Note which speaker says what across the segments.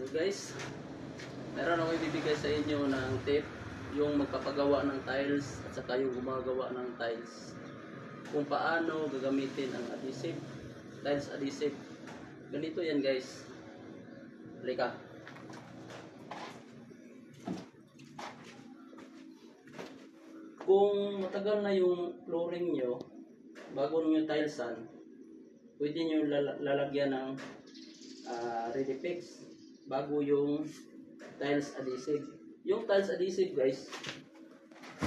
Speaker 1: So guys, meron ako ibibigay sa inyo ng tip yung magpapagawa ng tiles at saka yung gumagawa ng tiles. Kung paano gagamitin ang adhesive, tiles adhesive. Ganito yan guys. Halika. Kung matagal na yung flooring nyo, bago nyo tilesan, pwede nyo lalagyan ng ready fix bago yung tiles adhesive. Yung tiles adhesive guys,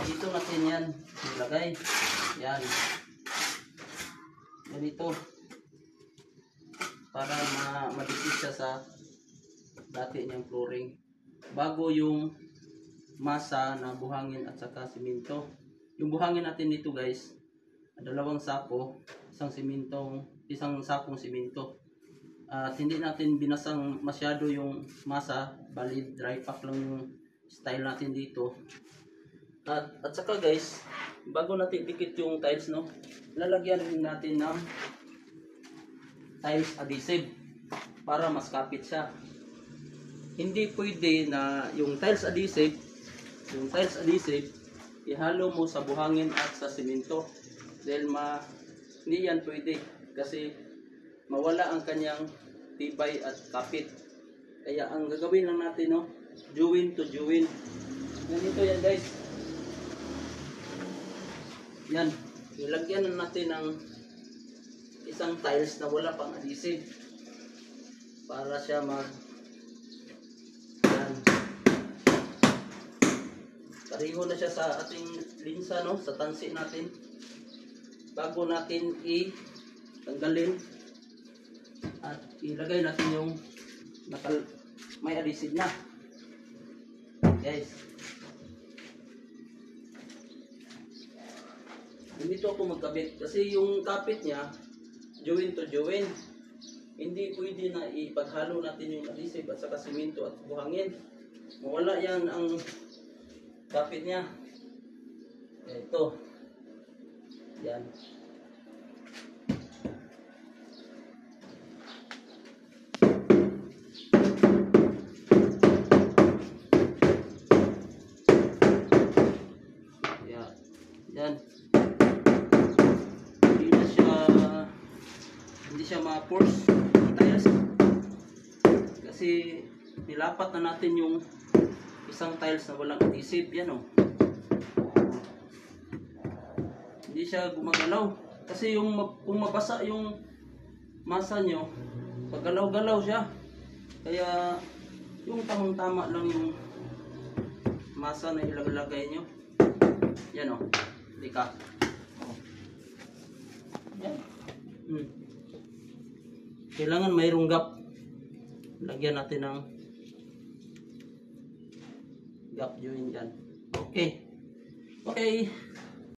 Speaker 1: dito natin yan ilagay. Yan. Ganito. Para madikit siya sa dati niyang flooring. Bago yung masa na buhangin at saka simento. Yung buhangin natin dito guys, 2 sako, isang sakong simento. At hindi natin binasang masyado yung masa, bali dry pack lang yung style natin dito. At saka guys, bago natin dikit yung tiles, no, lalagyan rin natin ng tiles adhesive para mas kapit siya. Hindi pwede na yung tiles adhesive ihalo mo sa buhangin at sa simento, dahil hindi yan pwede kasi mawala ang kanyang tibay at kapit. Kaya ang gagawin lang natin, no, join to join. Ganito yan guys. Yan, ilagyan na natin ng isang tiles na wala pang adhesive para siya yan. Pareho na siya sa ating linsa, no, sa tansi natin. Bago natin tanggalin at ilagay natin yung may adhesive na guys. Dito ako magkabit kasi yung kapit niya join to join. Hindi pwede na ipaghalo natin yung adhesive at saka simento at buhangin. Mawala yan ang kapit niya. Ito. Yan. Yan. Hindi siya ma-force tiles kasi nilapat na natin yung isang tiles na walang adhesive. Yan o. Hindi siya gumagalaw kasi kung mabasa yung masa nyo, paggalaw-galaw siya. Kaya yung tamang-tama lang yung masa na ilagay nyo. Yan o. Dika. Yan. Kailangan mayroong gap. Lagyan natin ng gap join dyan. Okay.